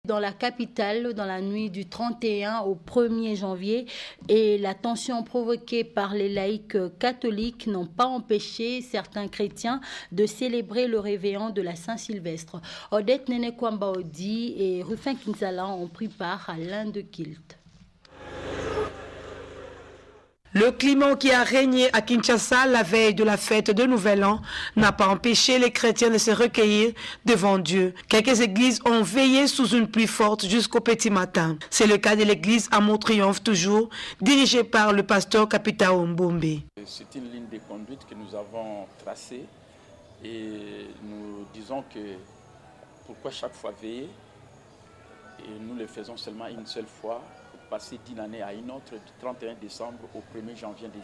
dans la capitale dans la nuit du 31 au 1er janvier et la tension provoquée par les laïcs catholiques n'ont pas empêché certains chrétiens de célébrer le réveillon de la Saint-Sylvestre. Odette Nene-Kwamba-Odi et Rufin Kinzala ont pris part à l'un de culte. Le climat qui a régné à Kinshasa la veille de la fête de Nouvel An n'a pas empêché les chrétiens de se recueillir devant Dieu. Quelques églises ont veillé sous une pluie forte jusqu'au petit matin. C'est le cas de l'église à Mont-Triomphe toujours, dirigée par le pasteur Kapitao Mbombe. C'est une ligne de conduite que nous avons tracée et nous disons que pourquoi chaque fois veiller, et nous le faisons seulement une seule fois, passer d'une année à une autre, du 31 décembre au 1er janvier de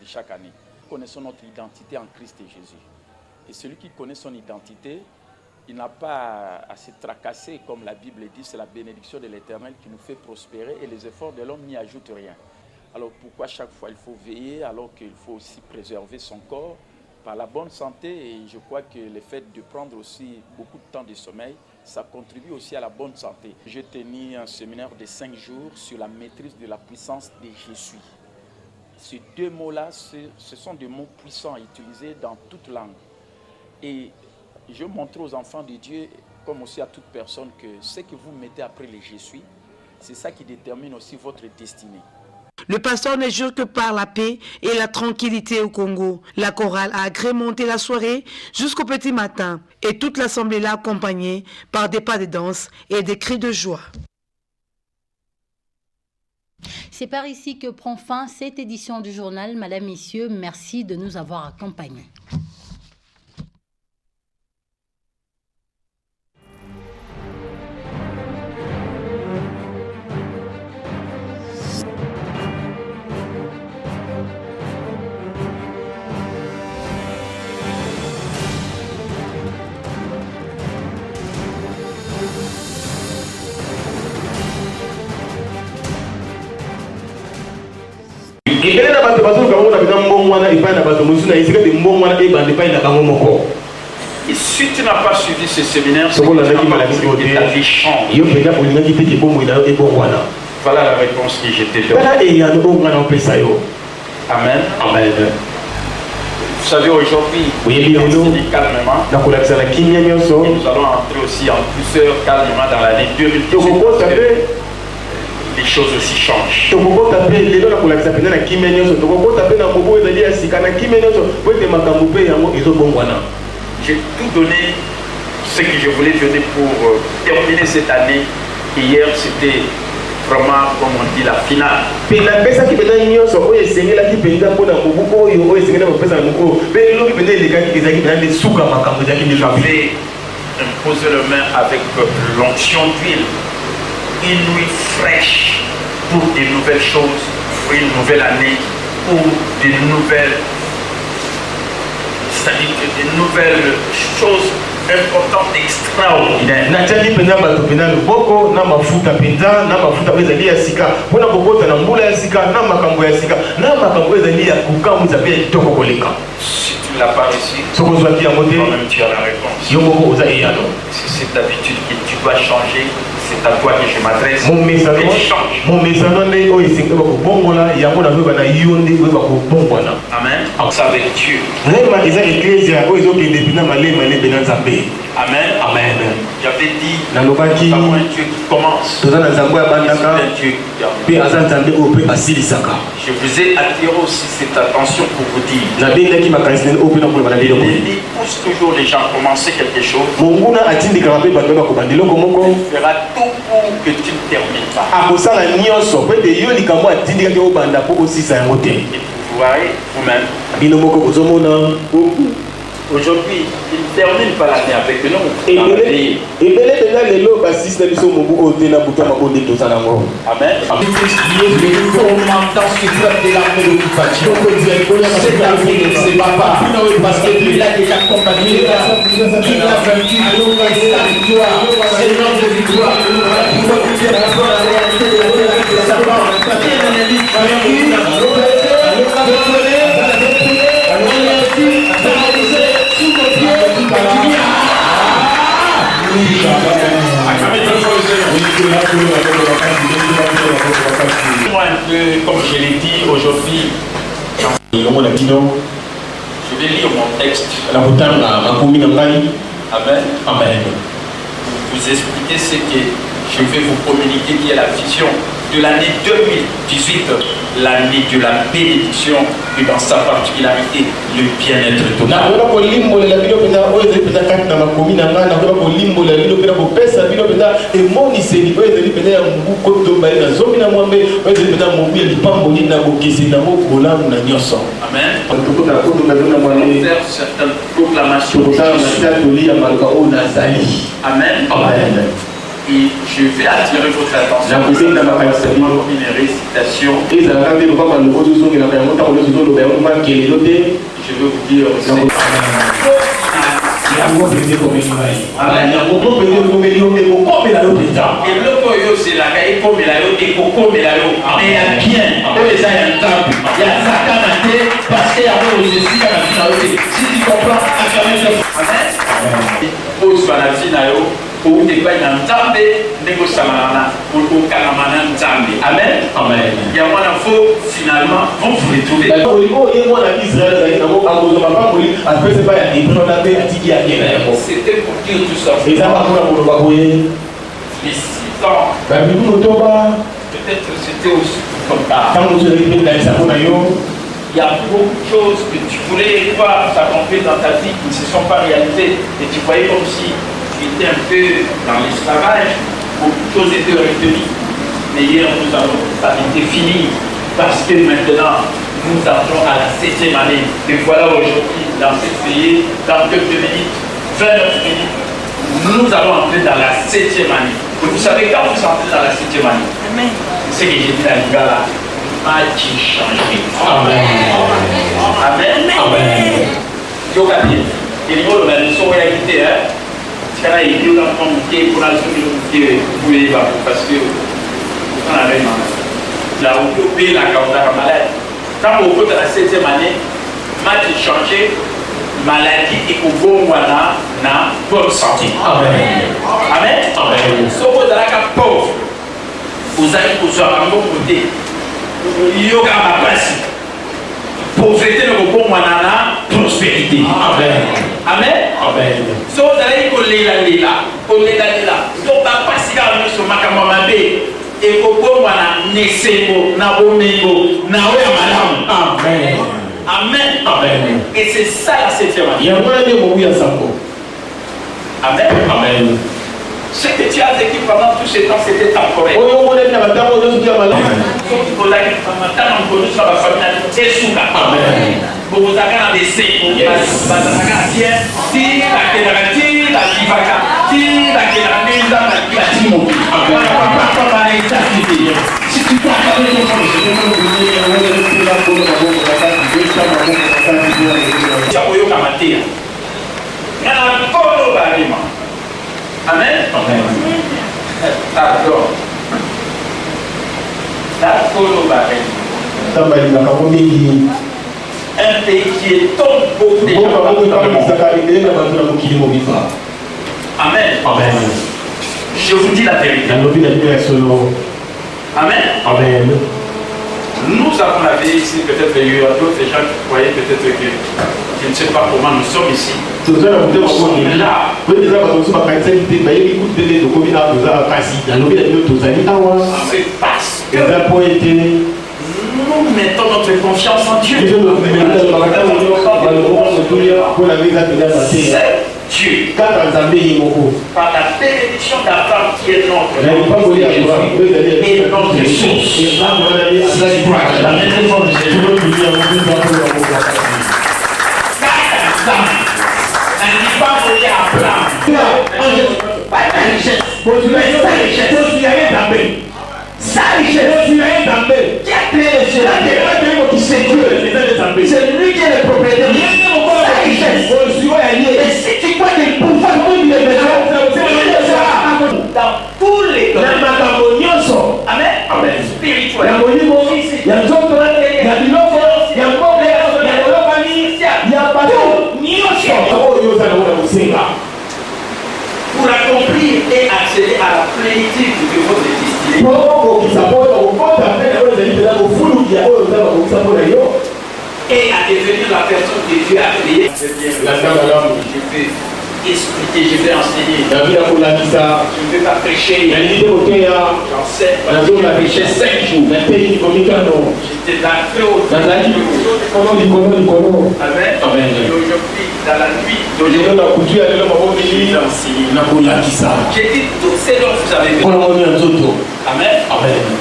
chaque année. Nous connaissons notre identité en Christ et Jésus. Et celui qui connaît son identité, il n'a pas à se tracasser, comme la Bible dit, c'est la bénédiction de l'Éternel qui nous fait prospérer et les efforts de l'homme n'y ajoutent rien. Alors pourquoi chaque fois il faut veiller alors qu'il faut aussi préserver son corps par la bonne santé, et je crois que le fait de prendre aussi beaucoup de temps de sommeil, ça contribue aussi à la bonne santé. J'ai tenu un séminaire de 5 jours sur la maîtrise de la puissance de « Je suis ». Ces deux mots-là, ce sont des mots puissants utilisés dans toute langue. Et je montre aux enfants de Dieu, comme aussi à toute personne, que ce que vous mettez après le « Je suis », c'est ça qui détermine aussi votre destinée. Le pasteur ne jure que par la paix et la tranquillité au Congo. La chorale a agrémenté la soirée jusqu'au petit matin et toute l'assemblée l'a accompagnée par des pas de danse et des cris de joie. C'est par ici que prend fin cette édition du journal. Madame, Messieurs, merci de nous avoir accompagnés. Ngene na bato bazo ka mona bina mbongwana ipa na bato musuna isika de mbongwana e bande pa na bango moko. Et si tu n'as pas suivi ce séminaire, c'est que ta vie change. Yo pena olinga ki teke bomo ina e bongwana. Voilà la réponse que je te donne. Bala e ya no bongwana pesa yo. Amen. Amen. Vous savez, aujourd'hui, calmement, nous allons entrer aussi en douceur calmement dans l'année 2018. Les choses aussi changent. J'ai tout donné ce que je voulais donner pour terminer cette année. Hier, c'était vraiment, comme on dit, la finale. Je vais imposer le main avec l'onction d'huile. Une nuit fraîche pour de nouvelles choses, pour une nouvelle année, pour de nouvelles choses importantes, extraordinaires. Si tu ne l'as pas réussi, toi-même tu as la réponse. Si c'est d'habitude que tu dois changer, c'est à toi que je m'adresse. Amen. C'est avec Dieu. Amen. Amen. J'avais dit, nous avons un Dieu qui commence. C'est un Dieu qui termine. Je vous ai attiré aussi cette attention pour vous dire. L'ennemi pousse toujours les gens à commencer quelque chose. Il fera tout pour que tu ne termines pas. Et vous voyez vous-même. Aujourd'hui, il ne termine pas l'année avec nous. Amen. C'est papa. Parce que lui, il a déjà accompagné. Il a vaincu. C'est le nom de victoire. Il faut dire la réalité de sa part. Oui, Moi, un peu, comme je l'ai dit aujourd'hui, je vais lire mon texte. Amen. Amen. Vous expliquer ce que je vais vous communiquer, qui est la vision de l'année 2018, l'année de la bénédiction et dans sa particularité, le bien-être total. Amen. Faire certaines proclamations. Amen. Amen. Et je vais attirer votre attention pour une récitation. Je vais vous dire aussi. Pour ne pas y entendre, négociamana, pour le calamana nzambe. Amen. Amen. Il y a un info finalement, on vous retrouve. C'était pour dire tout ça. Les 6 ans. Peut-être c'était aussi comme ça. Il y a beaucoup de choses que tu voulais voir s'accomplir dans ta vie qui ne se sont pas réalisées et tu voyais comme si tu étais un peu dans l'esclavage, beaucoup de choses étaient retenues. Mais hier, nous avons, ça a été fini parce que maintenant, nous entrons à la 7e année. Et voilà aujourd'hui, dans cette veillée, dans quelques minutes, 29 minutes, nous allons entrer dans la 7e année. Et vous savez, quand vous entrez dans la 7e année, c'est ce que j'ai dit à l'Igala, Dieu changé. Amen. Amen. Amen. Yo kapie. Il faut le leçon réalité hein. C'est là il dit dans ton pied pour la solution pour les bas parce que on a vraiment là où on paye la cause malade. Quand au cours de la 7e année, Dieu changé maladie et au bon mois na bonne santé. Amen. Amen. Amen. Sauf que dans la pauvre, vous allez vous avoir un bon côté. Yoga ma place. Pauvreté ne peut pas prospérité. Amen. Amen. Amen. So d'aller coller la lila. Donc pas si quand nous sommes à Kamamabe et pourquoi on a nesebo na bomengo na oya madame. Amen. Amen. Amen. Et c'est ça la 7e année. Amen. Amen. Ce que tu as vécu pendant tous ces temps, c'était temporaire. Amen. Amen. Pardon. Un pays qui est tant beau déjà. Amen. Amen. Je vous dis la vérité. Amen. Amen. Nous avons la vie ici, peut-être il y a d'autres gens qui croyaient peut-être que je ne sais pas comment nous sommes ici. Nous sommes là. C'est parce que nous mettons notre confiance en Dieu. C'est Dieu. Par la bénédiction d'Abraham qui est notre et notre source. La maison de Jésus. Elle n'est pas reliée à Abraham. Pas la richesse. Sa richesse. Qui a créé les cieux? C'est lui qui est le propriétaire. Sa richesse. Et si tu crois qu'il pouvoir tout les besoins, dans tous les domaines. Amen. Amen. Spirituel. Pour accomplir et accéder à la plénitude de votre destinée. Et à devenir la personne que Dieu a créée. Je vais expliquer, je vais enseigner. Je ne vais pas prêcher. J'enseigne. Je vais prêcher 5 jours. J'étais dans le haut. Amen. Et aujourd'hui, dans la nuit d'aujourd'hui, j'ai dit tout ce dont vous avez besoin. Amen.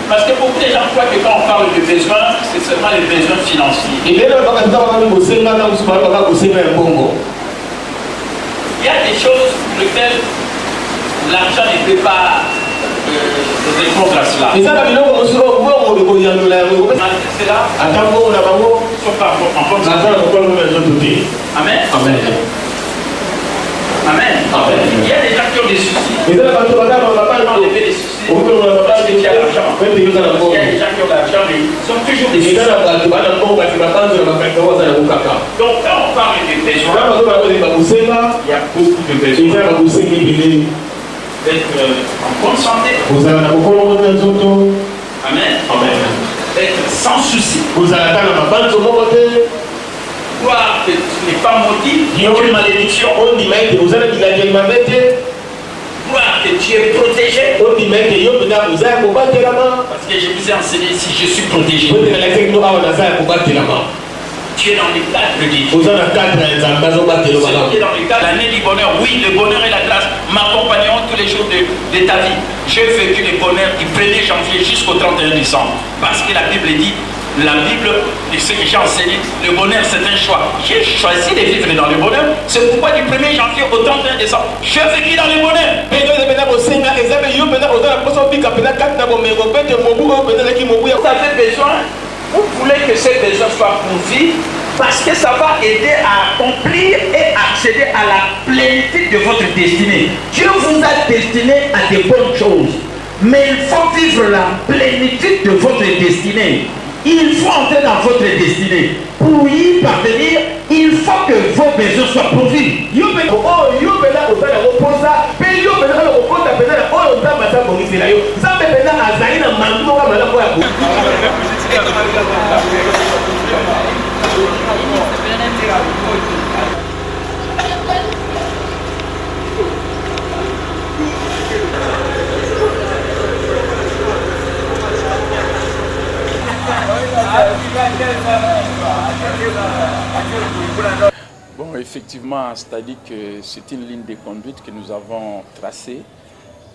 Parce que beaucoup de gens croient que quand on parle de besoins, c'est seulement les besoins financiers. Il y a des choses pour lesquelles l'argent ne peut pas répondre à cela. Amen. Amen. Il y a des gens qui ont des soucis. Ils ont enlevé les soucis. Parce qu'il y a l'argent. Il y a des gens qui ont l'argent, mais ils ont toujours des soucis. Donc quand on parle de besoins, il y a beaucoup de besoins. D'être en bonne santé. Amen. D'être sans souci. Voir que tu n'es pas maudit, aucune malédiction. Voir que tu es protégé. Parce que je vous ai enseigné si je suis protégé. Tu es dans le cadre de Dieu. Tu es dans le cadre. L'année du bonheur, oui, le bonheur et la grâce m'accompagneront tous les jours de ta vie. J'ai vécu le bonheur du 1er janvier jusqu'au 31 décembre. Parce que la Bible dit, la Bible et ce que j'ai enseigné, le bonheur c'est un choix. J'ai choisi de vivre dans le bonheur. C'est pourquoi du 1er janvier au 31 décembre, je vécu dans le bonheur. Vous avez besoin, vous voulez que ces besoins soient pourvus parce que ça va aider à accomplir et accéder à la plénitude de votre destinée. Dieu vous a destiné à de bonnes choses, mais il faut vivre la plénitude de votre destinée. Il faut entrer dans votre destinée. Pour y parvenir, il faut que vos besoins soient pourvus. Bon, effectivement, c'est-à-dire que c'est une ligne de conduite que nous avons tracée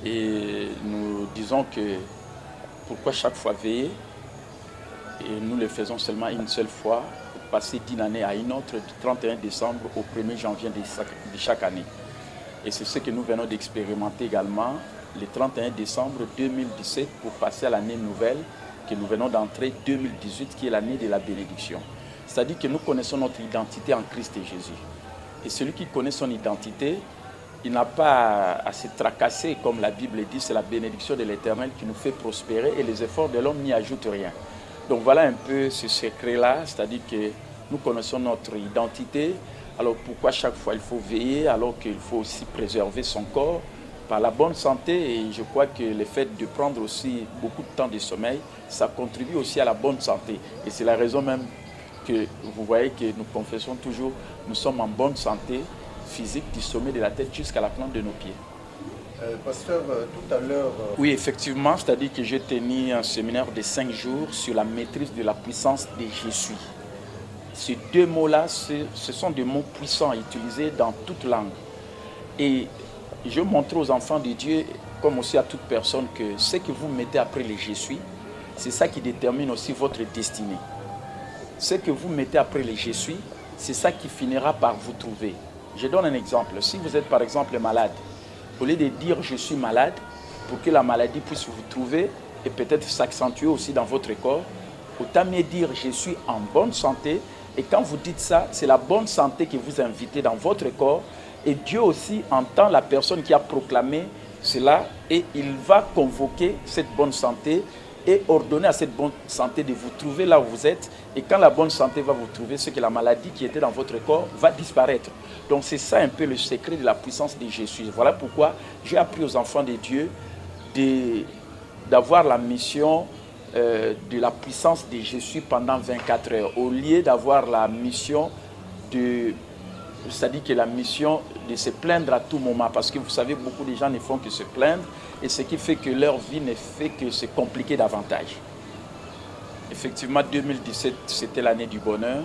et nous disons que pourquoi chaque fois veiller, et nous le faisons seulement une seule fois, passer d'une année à une autre, du 31 décembre au 1er janvier de chaque année. Et c'est ce que nous venons d'expérimenter également le 31 décembre 2017 pour passer à l'année nouvelle que nous venons d'entrer 2018 qui est l'année de la bénédiction. C'est-à-dire que nous connaissons notre identité en Christ et Jésus. Et celui qui connaît son identité, il n'a pas à se tracasser, comme la Bible dit, c'est la bénédiction de l'Éternel qui nous fait prospérer et les efforts de l'homme n'y ajoutent rien. Donc voilà un peu ce secret-là, c'est-à-dire que nous connaissons notre identité, alors pourquoi chaque fois il faut veiller, alors qu'il faut aussi préserver son corps par la bonne santé, et je crois que le fait de prendre aussi beaucoup de temps de sommeil, ça contribue aussi à la bonne santé. Et c'est la raison même que vous voyez que nous confessons toujours, nous sommes en bonne santé physique du sommet de la tête jusqu'à la plante de nos pieds. Pasteur, tout à l'heure... Oui, effectivement, c'est-à-dire que j'ai tenu un séminaire de 5 jours sur la maîtrise de la puissance de « je suis ». Ces deux mots-là, ce sont des mots puissants utilisés dans toute langue. Et je montre aux enfants de Dieu, comme aussi à toute personne, que ce que vous mettez après le « je suis », c'est ça qui détermine aussi votre destinée. Ce que vous mettez après le « je suis », c'est ça qui finira par vous trouver. Je donne un exemple. Si vous êtes par exemple malade, au lieu de dire « je suis malade », pour que la maladie puisse vous trouver et peut-être s'accentuer aussi dans votre corps, autant mieux dire « je suis en bonne santé ». Et quand vous dites ça, c'est la bonne santé que vous invitez dans votre corps. Et Dieu aussi entend la personne qui a proclamé cela et il va convoquer cette bonne santé et ordonner à cette bonne santé de vous trouver là où vous êtes. Et quand la bonne santé va vous trouver, c'est que la maladie qui était dans votre corps va disparaître. Donc c'est ça un peu le secret de la puissance de Jésus. Voilà pourquoi j'ai appris aux enfants de Dieu d'avoir la mission de la puissance de Jésus pendant 24 heures, au lieu d'avoir la mission c'est-à-dire que la mission de se plaindre à tout moment, parce que vous savez, beaucoup de gens ne font que se plaindre, et ce qui fait que leur vie ne fait que se compliquer davantage. Effectivement, 2017, c'était l'année du bonheur.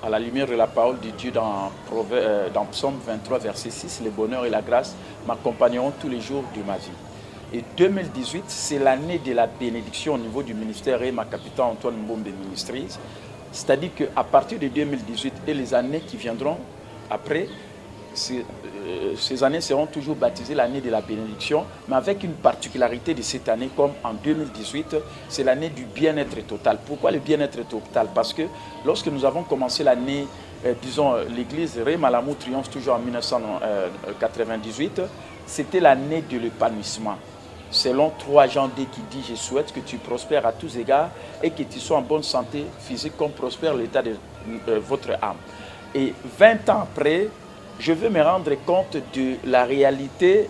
À la lumière de la parole de Dieu dans Psaume 23, verset 6, le bonheur et la grâce m'accompagneront tous les jours de ma vie. Et 2018, c'est l'année de la bénédiction au niveau du ministère et ma capitaine Antoine Mbombe Ministries. C'est-à-dire qu'à partir de 2018 et les années qui viendront après, ces années seront toujours baptisées l'année de la bénédiction, mais avec une particularité de cette année, comme en 2018, c'est l'année du bien-être total. Pourquoi le bien-être total? Parce que lorsque nous avons commencé l'année, disons, l'église Ré-Malamou triomphe toujours en 1998, c'était l'année de l'épanouissement. Selon 3 Jean D qui dit « Je souhaite que tu prospères à tous égards et que tu sois en bonne santé physique comme prospère l'état de votre âme. » Et 20 ans après, je veux me rendre compte de la réalité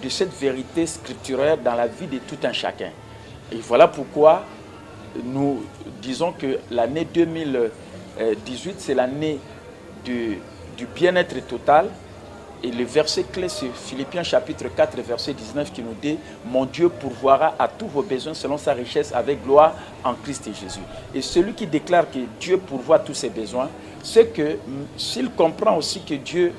de cette vérité scripturaire dans la vie de tout un chacun. Et voilà pourquoi nous disons que l'année 2018, c'est l'année du bien-être total. Et le verset clé, c'est Philippiens chapitre 4, verset 19 qui nous dit « Mon Dieu pourvoira à tous vos besoins selon sa richesse avec gloire en Christ et Jésus. » Et celui qui déclare que Dieu pourvoit à tous ses besoins, c'est que s'il comprend aussi que Dieu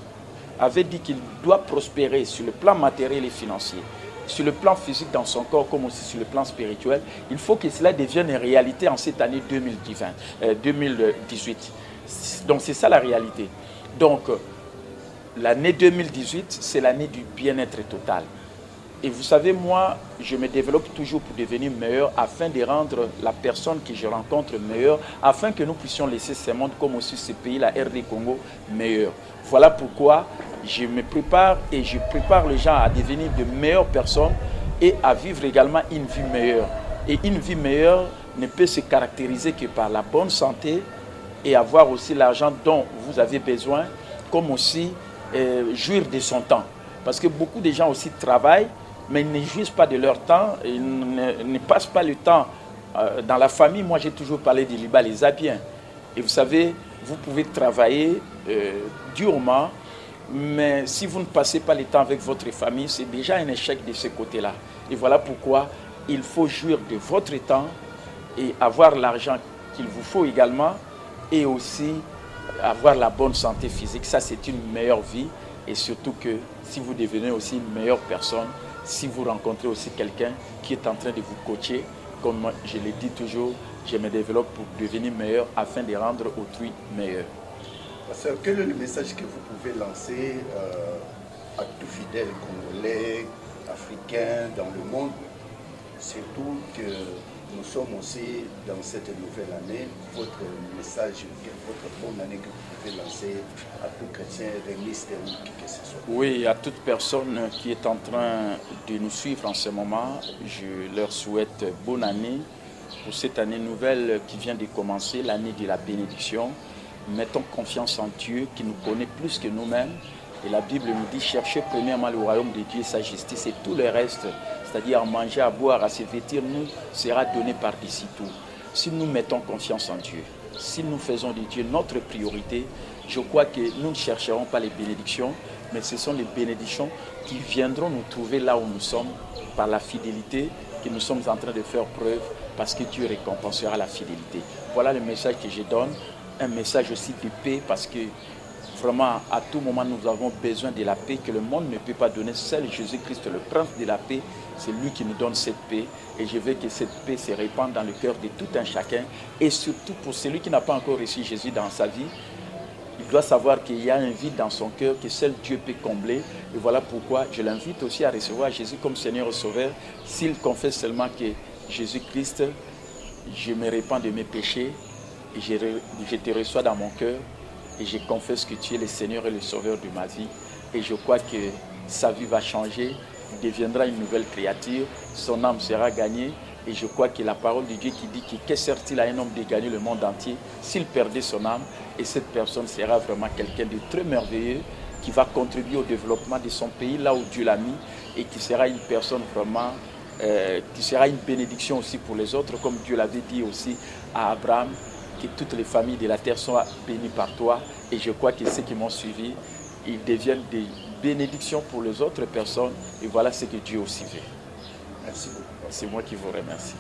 avait dit qu'il doit prospérer sur le plan matériel et financier, sur le plan physique dans son corps comme aussi sur le plan spirituel, il faut que cela devienne une réalité en cette année 2018. Donc c'est ça la réalité. Donc l'année 2018, c'est l'année du bien-être total. Et vous savez, moi, je me développe toujours pour devenir meilleur afin de rendre la personne que je rencontre meilleure, afin que nous puissions laisser ce monde comme aussi ce pays, la RD Congo, meilleur. Voilà pourquoi je me prépare et je prépare les gens à devenir de meilleures personnes et à vivre également une vie meilleure. Et une vie meilleure ne peut se caractériser que par la bonne santé et avoir aussi l'argent dont vous avez besoin, comme aussi jouir de son temps. Parce que beaucoup de gens aussi travaillent, mais ils ne jouissent pas de leur temps, ils ne passent pas le temps dans la famille. Moi, j'ai toujours parlé de Liba les Abiens. Et vous savez, vous pouvez travailler durement, mais si vous ne passez pas le temps avec votre famille, c'est déjà un échec de ce côté-là. Et voilà pourquoi il faut jouir de votre temps et avoir l'argent qu'il vous faut également, et aussi avoir la bonne santé physique. Ça, c'est une meilleure vie. Et surtout que si vous devenez aussi une meilleure personne, si vous rencontrez aussi quelqu'un qui est en train de vous coacher, comme je le dis toujours, je me développe pour devenir meilleur afin de rendre autrui meilleur. Pasteur, quel est le message que vous pouvez lancer à tous fidèles congolais, africains dans le monde, surtout que nous sommes aussi dans cette nouvelle année, votre message, votre bonne année que vous pouvez lancer à tout chrétien, réuniste ou qui que ce soit? Oui, à toute personne qui est en train de nous suivre en ce moment, je leur souhaite bonne année pour cette année nouvelle qui vient de commencer, l'année de la bénédiction. Mettons confiance en Dieu qui nous connaît plus que nous-mêmes. Et la Bible nous dit, cherchez premièrement le royaume de Dieu et sa justice, et tout le reste, c'est-à-dire à manger, à boire, à se vêtir, nous sera donné par-dessus tout. Si nous mettons confiance en Dieu, si nous faisons de Dieu notre priorité, je crois que nous ne chercherons pas les bénédictions, mais ce sont les bénédictions qui viendront nous trouver là où nous sommes par la fidélité que nous sommes en train de faire preuve, parce que Dieu récompensera la fidélité. Voilà le message que je donne, un message aussi de paix, parce que vraiment, à tout moment, nous avons besoin de la paix que le monde ne peut pas donner. Seul Jésus-Christ, le prince de la paix, c'est lui qui nous donne cette paix. Et je veux que cette paix se répande dans le cœur de tout un chacun. Et surtout pour celui qui n'a pas encore reçu Jésus dans sa vie, il doit savoir qu'il y a un vide dans son cœur que seul Dieu peut combler. Et voilà pourquoi je l'invite aussi à recevoir Jésus comme Seigneur et Sauveur. S'il confesse seulement que Jésus-Christ, je me répands de mes péchés et je te reçois dans mon cœur. Et je confesse que tu es le Seigneur et le Sauveur de ma vie. Et je crois que sa vie va changer. Il deviendra une nouvelle créature. Son âme sera gagnée. Et je crois que la parole de Dieu qui dit que sert-il à un homme de gagner le monde entier s'il perdait son âme? Et cette personne sera vraiment quelqu'un de très merveilleux qui va contribuer au développement de son pays là où Dieu l'a mis et qui sera une personne vraiment qui sera une bénédiction aussi pour les autres, comme Dieu l'avait dit aussi à Abraham, que toutes les familles de la terre soient bénies par toi. Et je crois que ceux qui m'ont suivi, ils deviennent des bénédictions pour les autres personnes. Et voilà ce que Dieu aussi veut. Merci beaucoup. C'est moi qui vous remercie.